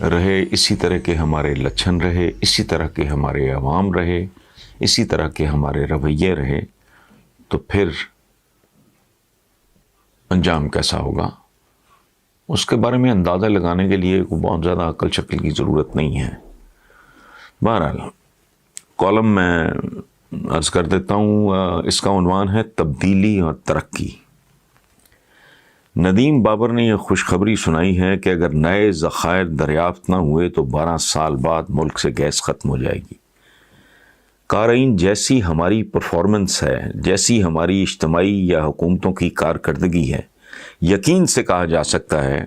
رہے، اسی طرح کے ہمارے لچھن رہے، اسی طرح کے ہمارے عوام رہے، اسی طرح کے ہمارے رویے رہے، تو پھر انجام کیسا ہوگا اس کے بارے میں اندازہ لگانے کے لیے بہت زیادہ عقل شکل کی ضرورت نہیں ہے۔ بہرحال کالم میں عرض کر دیتا ہوں، اس کا عنوان ہے تبدیلی اور ترقی۔ ندیم بابر نے یہ خوشخبری سنائی ہے کہ اگر نئے ذخائر دریافت نہ ہوئے تو 12 سال بعد ملک سے گیس ختم ہو جائے گی۔ قارئین، جیسی ہماری پرفارمنس ہے، جیسی ہماری اجتماعی یا حکومتوں کی کارکردگی ہے، یقین سے کہا جا سکتا ہے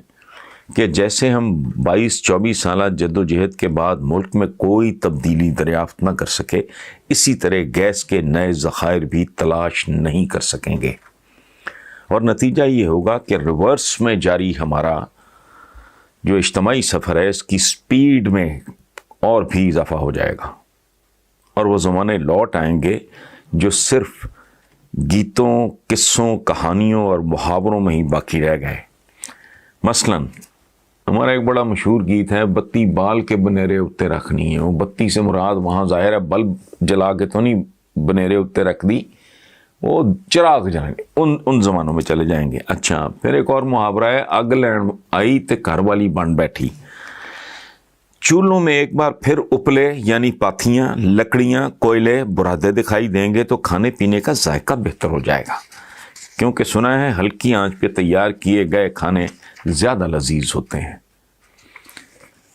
کہ جیسے ہم 22-24 سالہ جد و جہد کے بعد ملک میں کوئی تبدیلی دریافت نہ کر سکے، اسی طرح گیس کے نئے ذخائر بھی تلاش نہیں کر سکیں گے، اور نتیجہ یہ ہوگا کہ ریورس میں جاری ہمارا جو اجتماعی سفر ہے اس کی سپیڈ میں اور بھی اضافہ ہو جائے گا، اور وہ زمانے لوٹ آئیں گے جو صرف گیتوں، قصوں، کہانیوں اور محاوروں میں ہی باقی رہ گئے۔ مثلاً ہمارا ایک بڑا مشہور گیت ہے، بتی بال کے بنیرے اتے رکھنی ہے۔ وہ بتی سے مراد وہاں ظاہر ہے بلب جلا کے تو نہیں بنیرے اتے رکھ دی، وہ چراغ جلائیں گے، ان زمانوں میں چلے جائیں گے۔ اچھا، پھر ایک اور محاورہ ہے، اگ لین آئی تے گھر والی بن بیٹھی۔ چولہوں میں ایک بار پھر اپلے یعنی پاتھیاں، لکڑیاں، کوئلے، برادے دکھائی دیں گے تو کھانے پینے کا ذائقہ بہتر ہو جائے گا، کیونکہ سنا ہے ہلکی آنچ پہ تیار کیے گئے کھانے زیادہ لذیذ ہوتے ہیں۔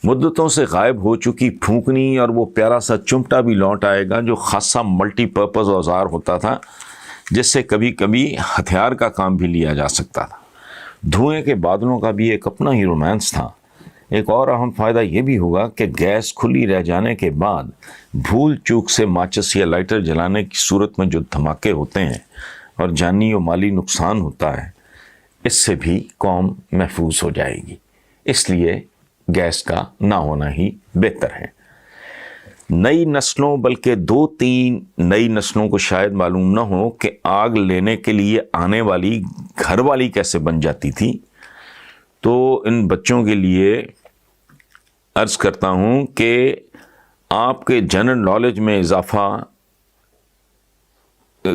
مدتوں سے غائب ہو چکی پھونکنی اور وہ پیارا سا چمٹا بھی لوٹ آئے گا جو خاصا ملٹی پرپز اوزار ہوتا تھا، جس سے کبھی کبھی ہتھیار کا کام بھی لیا جا سکتا تھا۔ دھوئیں کے بادلوں کا بھی ایک اپنا ہی رومانس تھا۔ ایک اور اہم فائدہ یہ بھی ہوگا کہ گیس کھلی رہ جانے کے بعد بھول چوک سے ماچس یا لائٹر جلانے کی صورت میں جو دھماکے ہوتے ہیں اور جانی و مالی نقصان ہوتا ہے، اس سے بھی قوم محفوظ ہو جائے گی۔ اس لیے گیس کا نہ ہونا ہی بہتر ہے۔ نئی نسلوں، بلکہ 2-3 نئی نسلوں کو شاید معلوم نہ ہو کہ آگ لینے کے لیے آنے والی گھر والی کیسے بن جاتی تھی، تو ان بچوں کے لیے عرض کرتا ہوں کہ آپ کے جنرل نالج میں اضافہ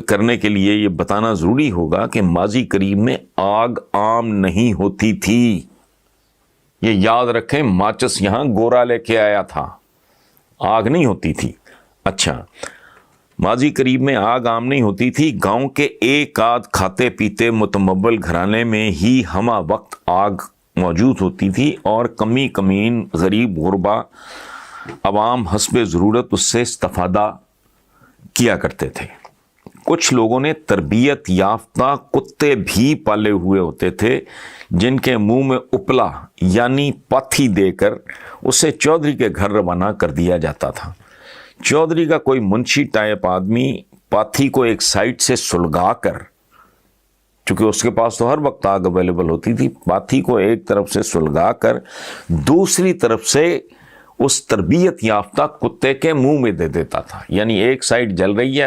کرنے کے لیے یہ بتانا ضروری ہوگا کہ ماضی قریب میں آگ عام نہیں ہوتی تھی۔ یہ یاد رکھیں، ماچس یہاں گورا لے کے آیا تھا، آگ نہیں ہوتی تھی۔ اچھا، ماضی قریب میں آگ عام نہیں ہوتی تھی، گاؤں کے ایک آدھ کھاتے پیتے متمول گھرانے میں ہی ہمہ وقت آگ موجود ہوتی تھی، اور کمی کمین غریب غربا عوام حسب ضرورت اس سے استفادہ کیا کرتے تھے۔ کچھ لوگوں نے تربیت یافتہ کتے بھی پالے ہوئے ہوتے تھے جن کے منہ میں اپلا یعنی پاتھی دے کر اسے چودھری کے گھر روانہ کر دیا جاتا تھا۔ چودھری کا کوئی منشی ٹائپ آدمی پاتھی کو ایک سائڈ سے سلگا کر، چونکہ اس کے پاس تو ہر وقت آگ اویلیبل ہوتی تھی، پاتھی کو ایک طرف سے سلگا کر دوسری طرف سے اس تربیت یافتہ کتے کے منہ میں دے دیتا تھا۔ یعنی ایک سائڈ جل رہی ہے،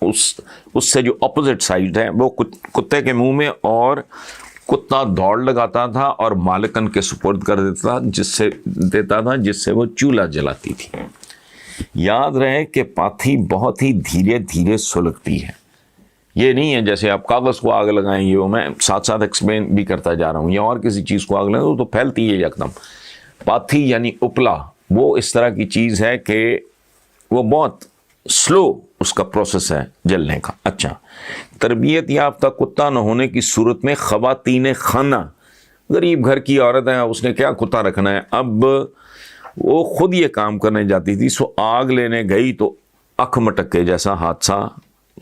اس سے جو اپوزٹ سائڈ ہے وہ کتے کے منہ میں، اور کتا دوڑ لگاتا تھا اور مالکن کے سپرد کر دیتا تھا جس سے وہ چولہا جلاتی تھی۔ یاد رہے کہ پاتھی بہت ہی دھیرے دھیرے سلگتی ہے، یہ نہیں ہے جیسے آپ کاغذ کو آگ لگائیں، یہ میں ساتھ ساتھ ایکسپلین بھی کرتا جا رہا ہوں، یا اور کسی چیز کو آگ لگائیں تو پھیلتی ہے یکدم۔ پاتھی یعنی اپلا وہ اس طرح کی چیز ہے کہ وہ بہت سلو اس کا پروسیس ہے جلنے کا۔ اچھا، تربیت یافتہ کتا نہ ہونے کی صورت میں خواتین خانہ، غریب گھر کی عورت ہے، اس نے کیا کتا رکھنا ہے، اب وہ خود یہ کام کرنے جاتی تھی، سو آگ لینے گئی تو اکھ مٹکے جیسا حادثہ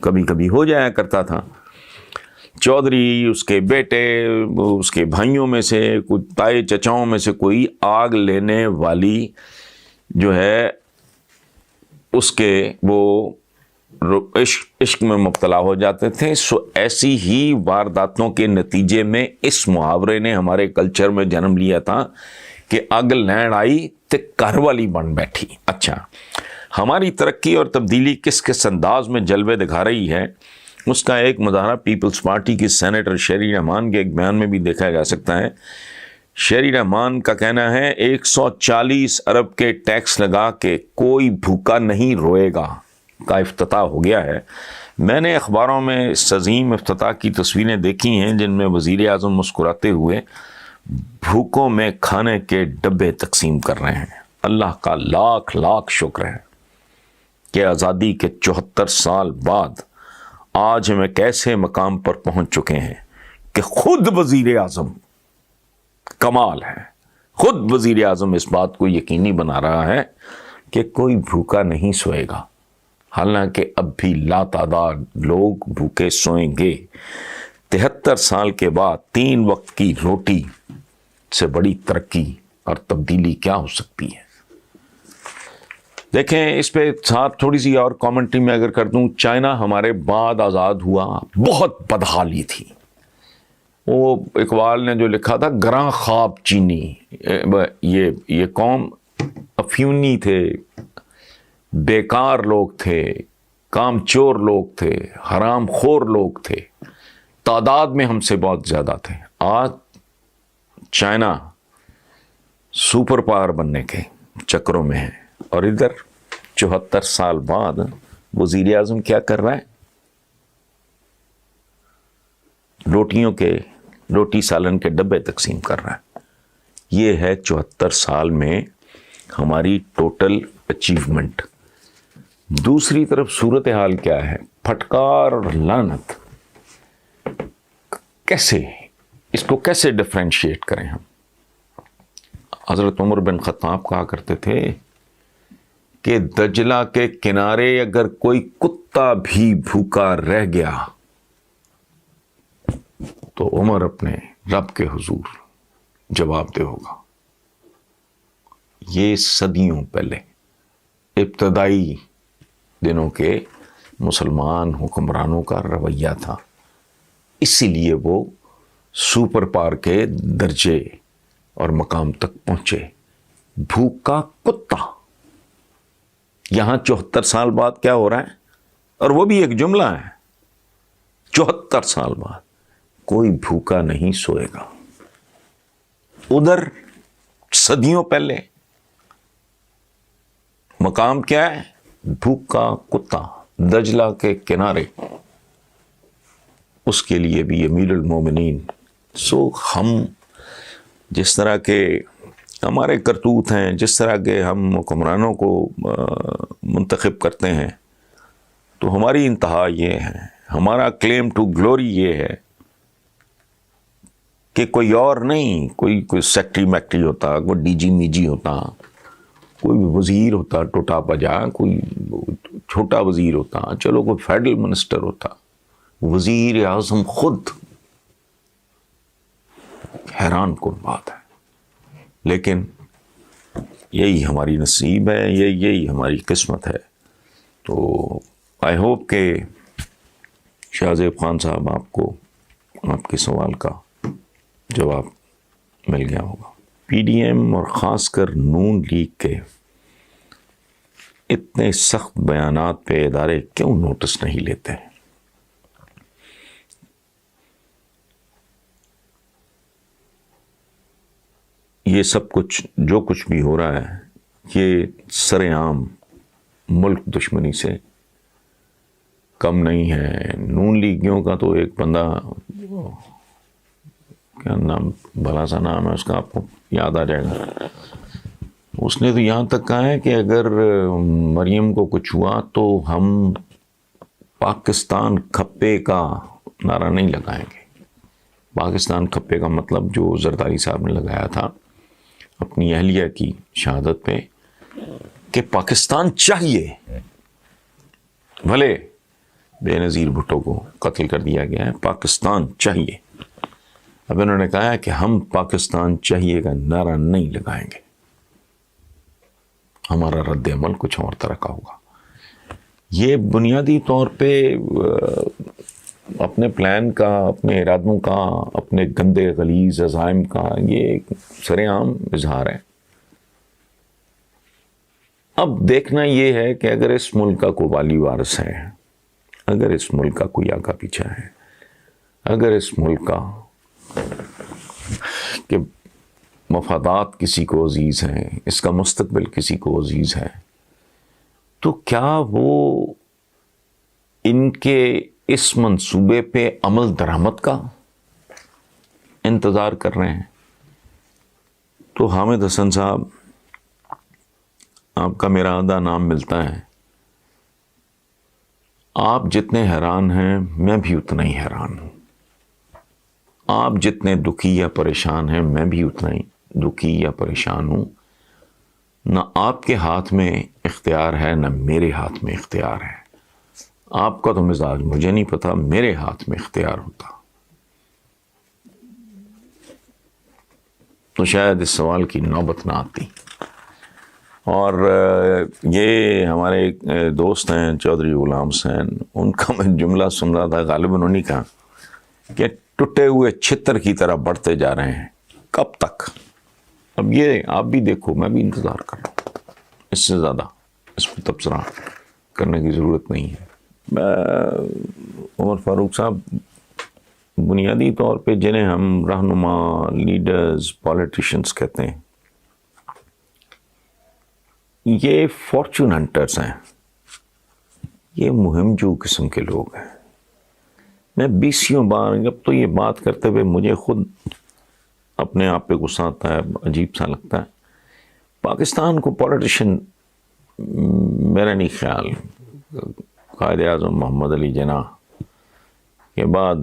کبھی کبھی ہو جایا کرتا تھا۔ چودھری، اس کے بیٹے، اس کے بھائیوں میں سے کچھ تائے چچاؤں میں سے کوئی آگ لینے والی جو ہے اس کے وہ عشق میں مبتلا ہو جاتے تھے۔ سو ایسی ہی وارداتوں کے نتیجے میں اس محاورے نے ہمارے کلچر میں جنم لیا تھا کہ اگ لین آئی تے گھر والی بن بیٹھی۔ اچھا، ہماری ترقی اور تبدیلی کس کس انداز میں جلوے دکھا رہی ہے، اس کا ایک مظاہرہ پیپلز پارٹی کی سینیٹر شیری رحمان کے ایک بیان میں بھی دیکھا جا سکتا ہے۔ شہری رحمان کا کہنا ہے 140 ارب کے ٹیکس لگا کے کوئی بھوکا نہیں روئے گا کا افتتاح ہو گیا ہے۔ میں نے اخباروں میں اس عظیم افتتاح کی تصویریں دیکھی ہیں جن میں وزیر اعظم مسکراتے ہوئے بھوکوں میں کھانے کے ڈبے تقسیم کر رہے ہیں۔ اللہ کا لاکھ لاکھ شکر ہے کہ آزادی کے 74 سال بعد آج ہم ایک ایسے مقام پر پہنچ چکے ہیں کہ خود وزیر اعظم، کمال ہے، خود وزیر اعظم اس بات کو یقینی بنا رہا ہے کہ کوئی بھوکا نہیں سوئے گا، حالانکہ اب بھی لاتعداد لوگ بھوکے سوئیں گے۔ 73 سال کے بعد 3 وقت کی روٹی سے بڑی ترقی اور تبدیلی کیا ہو سکتی ہے؟ دیکھیں، اس پہ ساتھ تھوڑی سی اور کامنٹری میں اگر کر دوں، چائنا ہمارے بعد آزاد ہوا، بہت بدحالی تھی۔ وہ اقبال نے جو لکھا تھا، گراں خواب چینی، یہ قوم افیونی تھے، بیکار لوگ تھے، کام چور لوگ تھے، حرام خور لوگ تھے، تعداد میں ہم سے بہت زیادہ تھے۔ آج چائنا سپر پاور بننے کے چکروں میں ہے، اور ادھر 74 سال بعد وزیر اعظم کیا کر رہا ہے؟ روٹی سالن کے ڈبے تقسیم کر رہا ہے۔ یہ ہے 74 سال میں ہماری ٹوٹل اچیومنٹ۔ دوسری طرف صورتحال کیا ہے؟ پھٹکار اور لعنت۔ اس کو کیسے ڈفرینشیٹ کریں ہم؟ حضرت عمر بن خطاب کہا کرتے تھے کہ دجلہ کے کنارے اگر کوئی کتا بھی بھوکا رہ گیا تو عمر اپنے رب کے حضور جواب دہ ہوگا۔ یہ صدیوں پہلے ابتدائی دنوں کے مسلمان حکمرانوں کا رویہ تھا، اسی لیے وہ سپر پاور کے درجے اور مقام تک پہنچے۔ بھوکا کتا۔ یہاں 74 سال بعد کیا ہو رہا ہے؟ اور وہ بھی ایک جملہ ہے، 74 سال بعد کوئی بھوکا نہیں سوئے گا۔ ادھر صدیوں پہلے مقام کیا ہے؟ بھوکا کتا دجلہ کے کنارے۔ اس کے لیے بھی امیر المومنین۔ ہم جس طرح کے ہمارے کرتوت ہیں، جس طرح کے ہم حکمرانوں کو منتخب کرتے ہیں، تو ہماری انتہا یہ ہے، ہمارا کلیم ٹو گلوری یہ ہے کہ کوئی اور نہیں، کوئی سیکٹری میکٹری ہوتا، کوئی ڈی جی میجی ہوتا، کوئی وزیر ہوتا ٹوٹا پجا، کوئی چھوٹا وزیر ہوتا، چلو کوئی فیڈرل منسٹر ہوتا، وزیر اعظم خود۔ حیران کن بات ہے، لیکن یہی ہماری نصیب ہے، یہی ہماری قسمت ہے۔ تو آئی ہوپ کہ شاہ زیب خان صاحب آپ کو آپ کے سوال کا جواب مل گیا ہوگا۔ پی ڈی ایم اور خاص کر نون لیگ کے اتنے سخت بیانات پہ ادارے کیوں نوٹس نہیں لیتے؟ یہ سب کچھ جو کچھ بھی ہو رہا ہے، یہ سر عام ملک دشمنی سے کم نہیں ہے۔ نون لیگیوں کا تو ایک بندہ، کیا نام، بھلا سا نام ہے اس کا، آپ کو یاد آ جائے گا، اس نے تو یہاں تک کہا ہے کہ اگر مریم کو کچھ ہوا تو ہم پاکستان کھپے کا نعرہ نہیں لگائیں گے۔ پاکستان کھپے کا مطلب جو زرداری صاحب نے لگایا تھا اپنی اہلیہ کی شہادت پہ کہ پاکستان چاہیے، بھلے بے نظیر بھٹو کو قتل کر دیا گیا ہے، پاکستان چاہیے۔ اب انہوں نے کہا ہے کہ ہم پاکستان چاہیے کا نعرہ نہیں لگائیں گے، ہمارا رد عمل کچھ اور طرح کا ہوگا۔ یہ بنیادی طور پہ اپنے پلان کا، اپنے ارادوں کا، اپنے گندے غلیظ عزائم کا یہ سر عام اظہار ہے۔ اب دیکھنا یہ ہے کہ اگر اس ملک کا کوئی والی وارث ہے، اگر اس ملک کا کوئی آگا پیچھا ہے، اگر اس ملک کا کہ مفادات کسی کو عزیز ہیں، اس کا مستقبل کسی کو عزیز ہے، تو کیا وہ ان کے اس منصوبے پہ عمل درآمد کا انتظار کر رہے ہیں؟ تو حامد حسن صاحب، آپ کا میرا آدھا نام ملتا ہے، آپ جتنے حیران ہیں میں بھی اتنا ہی حیران ہوں، آپ جتنے دکھی یا پریشان ہیں میں بھی اتنا ہی دکھی یا پریشان ہوں۔ نہ آپ کے ہاتھ میں اختیار ہے، نہ میرے ہاتھ میں اختیار ہے۔ آپ کا تو مزاج مجھے نہیں پتا، میرے ہاتھ میں اختیار ہوتا تو شاید اس سوال کی نوبت نہ آتی۔ اور یہ ہمارے ایک دوست ہیں چودھری غلام حسین، ان کا میں جملہ سن رہا تھا، غالباً انہیں کا کہ ٹوٹے ہوئے چھتر کی طرح بڑھتے جا رہے ہیں، کب تک؟ اب یہ آپ بھی دیکھو، میں بھی انتظار کر رہا ہوں، اس سے زیادہ اس پہ تبصرہ کرنے کی ضرورت نہیں ہے۔ عمر فاروق صاحب، بنیادی طور پہ جنہیں ہم رہنما، لیڈرز، پولیٹیشنز کہتے ہیں، یہ فارچون ہنٹرز ہیں، یہ مہم جو قسم کے لوگ ہیں۔ میں 20 بار جب تو یہ بات کرتے ہوئے مجھے خود اپنے آپ پہ غصہ آتا ہے، عجیب سا لگتا ہے۔ پاکستان کو پولیٹیشین، میرا نہیں خیال، قائد اعظم محمد علی جناح کے بعد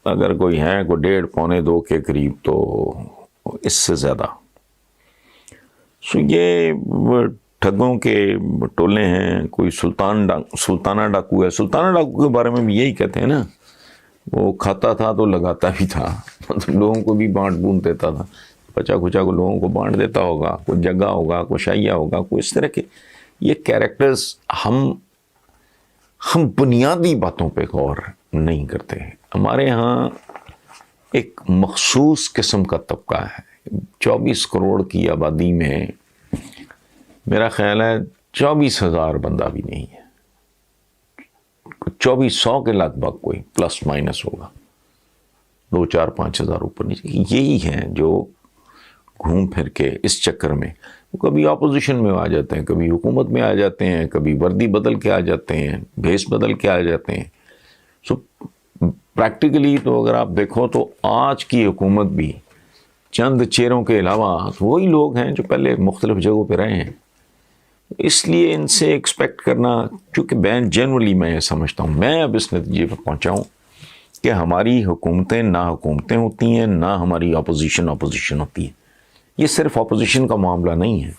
اگر کوئی ہے کوئی 1.5 پونے 2 کے قریب، تو اس سے زیادہ یہ ٹھگوں کے ٹولے ہیں۔ کوئی سلطانہ ڈاکو ہے، سلطانہ ڈاکو کے بارے میں بھی یہی کہتے ہیں نا، وہ کھاتا تھا تو لگاتا بھی تھا، مطلب لوگوں کو بھی بانٹ بونٹ دیتا تھا، بچا کھچا کو لوگوں کو بانٹ دیتا ہوگا، کوئی جگہ ہوگا، کوئی شائیہ ہوگا، کوئی اس طرح کے یہ کیریکٹرز۔ ہم بنیادی باتوں پہ غور نہیں کرتے ہیں۔ ہمارے ہاں ایک مخصوص قسم کا طبقہ ہے، 24 کروڑ کی آبادی میں میرا خیال ہے 24,000 بندہ بھی نہیں ہے، 2400 کے لگ بھگ کوئی پلس مائنس ہوگا، 2 4 5 ہزار اوپر نیچے، یہی ہیں جو گھوم پھر کے اس چکر میں کبھی اپوزیشن میں آ جاتے ہیں، کبھی حکومت میں آ جاتے ہیں، کبھی وردی بدل کے آ جاتے ہیں، بھیس بدل کے آ جاتے ہیں۔ سو پریکٹیکلی تو اگر آپ دیکھو تو آج کی حکومت بھی چند چہروں کے علاوہ وہی لوگ ہیں جو پہلے مختلف جگہوں پہ رہے ہیں۔ اس لیے ان سے ایکسپیکٹ کرنا، چونکہ جنرلی میں یہ سمجھتا ہوں، میں اب اس نتیجے پر پہنچا ہوں کہ ہماری حکومتیں نہ حکومتیں ہوتی ہیں، نہ ہماری اپوزیشن ہوتی ہے۔ یہ صرف اپوزیشن کا معاملہ نہیں ہے،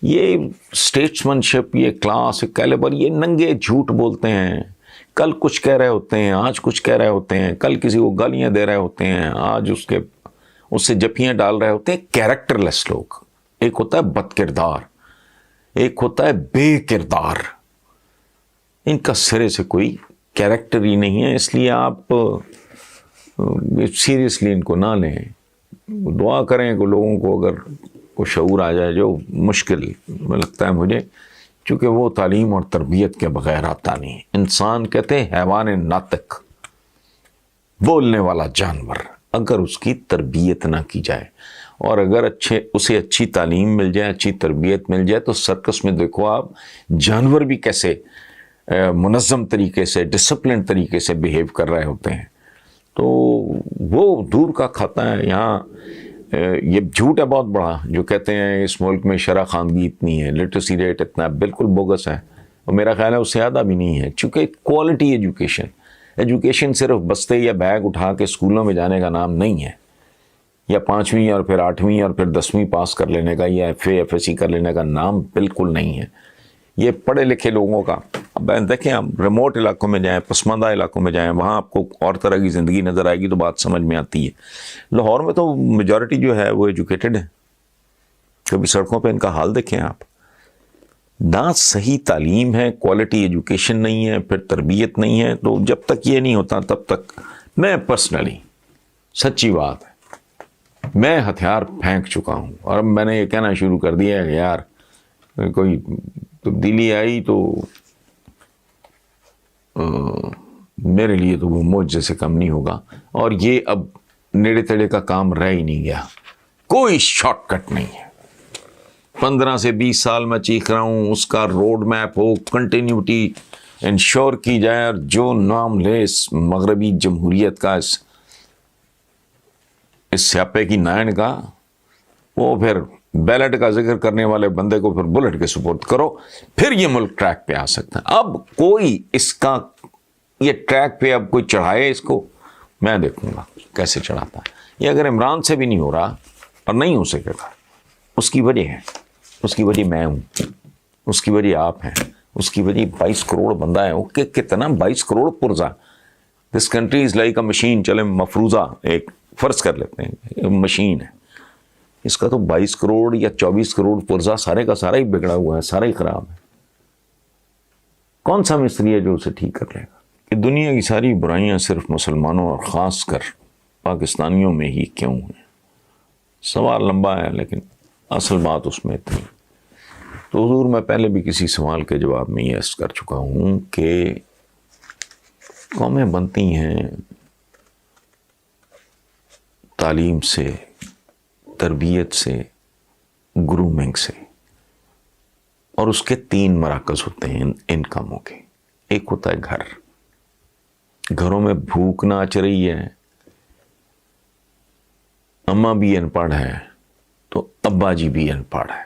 یہ اسٹیٹسمنشپ، یہ کلاس کیلیبر، یہ ننگے جھوٹ بولتے ہیں، کل کچھ کہہ رہے ہوتے ہیں، آج کچھ کہہ رہے ہوتے ہیں، کل کسی کو گالیاں دے رہے ہوتے ہیں، آج اس سے جفیاں ڈال رہے ہوتے ہیں۔ کیریکٹر لیس لوگ، ایک ہوتا ہے بد کردار، ایک ہوتا ہے بے کردار، ان کا سرے سے کوئی کیریکٹر ہی نہیں ہے۔ اس لیے آپ سیریسلی ان کو نہ لیں، دعا کریں کہ لوگوں کو اگر کوئی شعور آ جائے، جو مشکل میں لگتا ہے مجھے، چونکہ وہ تعلیم اور تربیت کے بغیر آتا نہیں۔ انسان کہتے ہیں حیوان ناطق، بولنے والا جانور، اگر اس کی تربیت نہ کی جائے، اور اگر اسے اچھی تعلیم مل جائے، اچھی تربیت مل جائے، تو سرکس میں دیکھو آپ جانور بھی کیسے منظم طریقے سے، ڈسپلن طریقے سے بیہیو کر رہے ہوتے ہیں۔ تو وہ دور کا کھاتا ہے۔ یہاں یہ جھوٹ ہے بہت بڑا جو کہتے ہیں اس ملک میں شرح خواندگی اتنی ہے، لٹریسی ریٹ اتنا ہے، بالکل بوگس ہے، اور میرا خیال ہے اس سے زیادہ بھی نہیں ہے، چونکہ کوالٹی ایجوکیشن صرف بستے یا بیگ اٹھا کے اسکولوں میں جانے کا نام نہیں ہے، یا 5ویں اور پھر 8ویں اور پھر 10ویں پاس کر لینے کا، یا FA FSC کر لینے کا نام بالکل نہیں ہے۔ یہ پڑھے لکھے لوگوں کا، اب دیکھیں آپ ریموٹ علاقوں میں جائیں، پسماندہ علاقوں میں جائیں، وہاں آپ کو اور طرح کی زندگی نظر آئے گی تو بات سمجھ میں آتی ہے۔ لاہور میں تو میجورٹی جو ہے وہ ایجوکیٹڈ ہے، کبھی سڑکوں پہ ان کا حال دیکھیں آپ، نہ صحیح تعلیم ہے، کوالٹی ایجوکیشن نہیں ہے، پھر تربیت نہیں ہے۔ تو جب تک یہ نہیں ہوتا تب تک میں پرسنلی، سچی بات ہے، میں ہتھیار پھینک چکا ہوں، اور اب میں نے یہ کہنا شروع کر دیا ہے کہ یار کوئی تبدیلی آئی تو میرے لیے تو وہ معجزے سے کم نہیں ہوگا، اور یہ اب نیڑے تیڑے کا کام رہ ہی نہیں گیا۔ کوئی شارٹ کٹ نہیں ہے. 15 سے 20 سال میں چیخ رہا ہوں اس کا روڈ میپ ہو, کنٹینیوٹی انشور کی جائے, اور جو نام لے اس مغربی جمہوریت کا, اس سیاپے کی نائن کا, وہ پھر بیلٹ کا ذکر کرنے والے بندے کو پھر بلٹ کے سپورٹ کرو, پھر یہ ملک ٹریک پہ آ سکتا ہے. اب کوئی اس کا یہ ٹریک پہ اب کوئی چڑھائے اس کو, میں دیکھوں گا کیسے چڑھاتا ہے. یہ اگر عمران سے بھی نہیں ہو رہا اور نہیں ہو سکے گا, اس کی وجہ ہے, اس کی وجہ میں ہوں, اس کی وجہ آپ ہیں, اس کی وجہ 22 کروڑ بندہ ہے. کہ کتنا 22 کروڑ پرزا, this country is like a machine. چلے مفروضہ ایک فرض کر لیتے ہیں مشین ہے, اس کا تو 22 کروڑ یا 24 کروڑ پرزا سارے کا سارا ہی بگڑا ہوا ہے, سارا ہی خراب ہے. کون سا مستری ہے جو اسے ٹھیک کر لے گا؟ کہ دنیا کی ساری برائیاں صرف مسلمانوں اور خاص کر پاکستانیوں میں ہی کیوں ہیں؟ سوال لمبا ہے لیکن اصل بات اس میں اتنی. تو حضور میں پہلے بھی کسی سوال کے جواب میں یہ عرض کر چکا ہوں کہ قومیں بنتی ہیں تعلیم سے, تربیت سے, گرومنگ سے, اور اس کے 3 مراکز ہوتے ہیں ان کاموں کے. ایک ہوتا ہے گھر. گھروں میں بھوک نہ اچ رہی ہے, اماں بھی ان پڑھ ہے تو ابا جی بھی ان پڑھ ہے,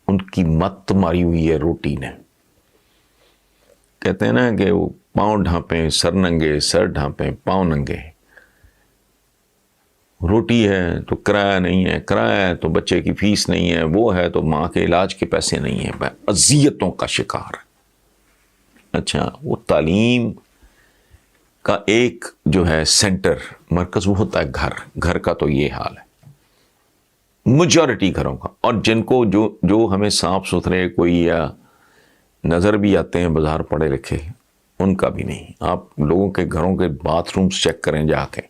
ان کی مت ماری ہوئی ہے روٹی نے. کہتے ہیں نا کہ وہ پاؤں ڈھانپیں سر ننگے, سر ڈھانپیں پاؤں ننگے. روٹی ہے تو کرایہ نہیں ہے, کرایہ ہے تو بچے کی فیس نہیں ہے, وہ ہے تو ماں کے علاج کے پیسے نہیں ہیں, اذیتوں کا شکار. اچھا, وہ تعلیم کا ایک جو ہے سینٹر, مرکز, وہ ہوتا ہے گھر. گھر کا تو یہ حال ہے میجورٹی گھروں کا. اور جن کو جو ہمیں صاف ستھرے کوئی یا نظر بھی آتے ہیں بازار پڑھے لکھے, ان کا بھی نہیں. آپ لوگوں کے گھروں کے باتھ رومز چیک کریں جا کے.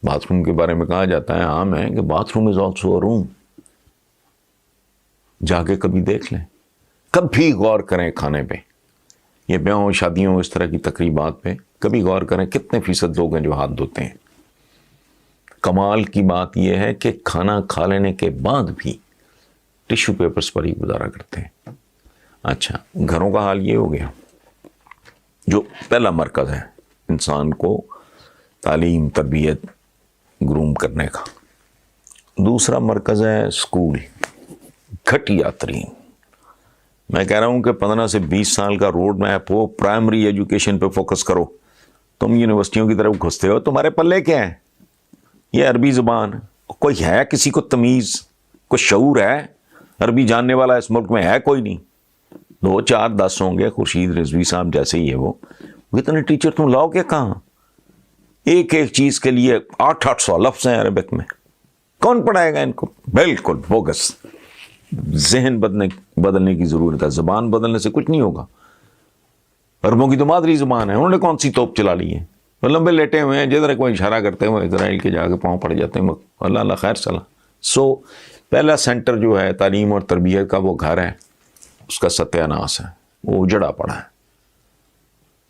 باتھ روم کے بارے میں کہا جاتا ہے, عام ہے کہ bath room is also a روم. جا کے کبھی دیکھ لیں, کبھی غور کریں کھانے پہ, یہ بیاہوں شادیوں اس طرح کی تقریبات پہ کبھی غور کریں کتنے فیصد لوگ ہیں جو ہاتھ دھوتے ہیں. کمال کی بات یہ ہے کہ کھانا کھا لینے کے بعد بھی ٹیشو پیپرز پر ہی گزارا کرتے ہیں. اچھا, گھروں کا حال یہ ہو گیا جو پہلا مرکز ہے انسان کو تعلیم, تربیت, گروم کرنے کا. دوسرا مرکز ہے اسکول, گھٹیا ترین. میں کہہ رہا ہوں کہ 15 سے 20 سال کا روڈ میپ ہو, پرائمری ایجوکیشن پہ فوکس کرو. تم یونیورسٹیوں کی طرف گھستے ہو, تمہارے پلے کیا ہے؟ یہ عربی زبان. کوئی ہے کسی کو تمیز, کوئی شعور ہے؟ عربی جاننے والا اس ملک میں ہے کوئی نہیں. 2 4 10 ہوں گے, خورشید رضوی صاحب جیسے ہی ہے وہ. اتنے ٹیچر تم لاؤ گے کہاں؟ ایک ایک چیز کے لیے 800 لفظ ہیں عربک میں. کون پڑھائے گا ان کو؟ بالکل بوگس. ذہن بدلنے کی ضرورت ہے. زبان بدلنے سے کچھ نہیں ہوگا. عربوں کی تو مادری زبان ہے, انہوں نے کون سی توپ چلا لی ہے؟ لمبے لیٹے ہوئے ہیں, جدھر کوئی اشارہ کرتے ہوئے اسرائیل کے جا کے پاؤں پڑ جاتے ہیں. اللہ اللہ خیر صلاح. سو پہلا سینٹر جو ہے تعلیم اور تربیت کا وہ گھر ہے, اس کا ستیہ ناس ہے, وہ اجڑا پڑا ہے.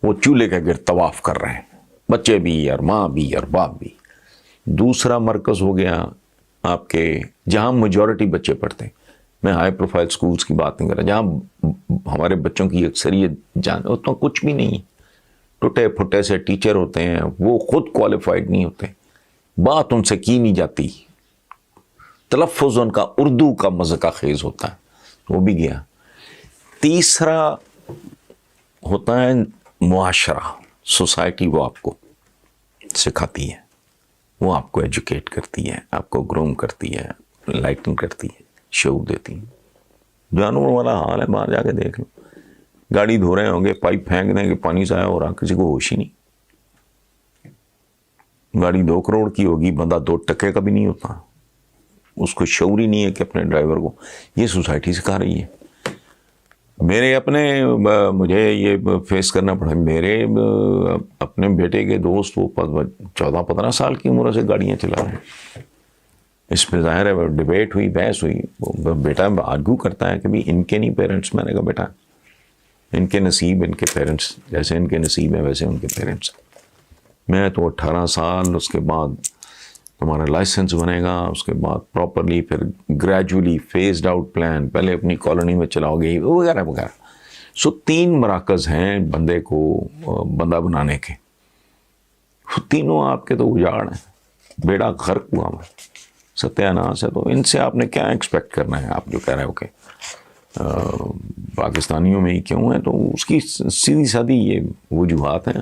وہ چولہے کے گرد طواف کر رہے ہیں, بچے بھی اور ماں بھی اور باپ بھی. دوسرا مرکز ہو گیا آپ کے جہاں میجورٹی بچے پڑھتے ہیں. میں ہائی پروفائل سکولز کی بات نہیں کر رہا, جہاں ہمارے بچوں کی اکثریت اتنا کچھ بھی نہیں ہے. ٹوٹے پھٹے سے ٹیچر ہوتے ہیں, وہ خود کوالیفائڈ نہیں ہوتے, بات ان سے کی نہیں جاتی, تلفظ ان کا اردو کا مذاق خیز ہوتا ہے, وہ بھی گیا. تیسرا ہوتا ہے معاشرہ, سوسائٹی. وہ آپ کو سکھاتی ہے, وہ آپ کو ایجوکیٹ کرتی ہے, آپ کو گروم کرتی ہے, لائٹن کرتی ہے, شعور دیتی ہے. جانوروں والا حال ہے, باہر جا کے دیکھ لو. گاڑی دھو رہے ہوں گے, پائپ پھینک دیں کہ پانی ضائع ہو رہا, کسی کو ہوش ہی نہیں. گاڑی 2 کروڑ کی ہوگی, بندہ 2 ٹکے کا بھی نہیں ہوتا, اس کو شعور ہی نہیں ہے کہ اپنے ڈرائیور کو. یہ سوسائٹی سکھا رہی ہے. میرے اپنے مجھے یہ فیس کرنا پڑا. میرے اپنے بیٹے کے دوست وہ 14-15 سال کی عمر سے گاڑیاں چلا رہے ہیں. اس پہ ظاہر ہے ڈبیٹ ہوئی, بحث ہوئی. بیٹا آرگو کرتا ہے کہ بھی ان کے نہیں پیرنٹس. میں نے کہا بیٹا ان کے نصیب ان کے پیرنٹس, جیسے ان کے نصیب ہے ویسے ان کے پیرنٹس. میں تو 18 سال اس کے بعد تمہارا لائسنس بنے گا، اس کے بعد پراپرلی پھر گریجولی فیزڈ آؤٹ پلان، پہلے اپنی کالونی میں چلاؤ گے وغیرہ وغیرہ. سو 3 مراکز ہیں بندے کو بندہ بنانے کے، تینوں آپ کے تو اجاڑ ہیں، بیڑا غرق ہوا میں ستیہ ناس ہے. تو ان سے آپ نے کیا ایکسپیکٹ کرنا ہے؟ آپ جو کہہ رہے ہو کہ پاکستانیوں میں ہی کیوں ہے، تو اس کی سیدھی سادھی یہ وجوہات ہیں.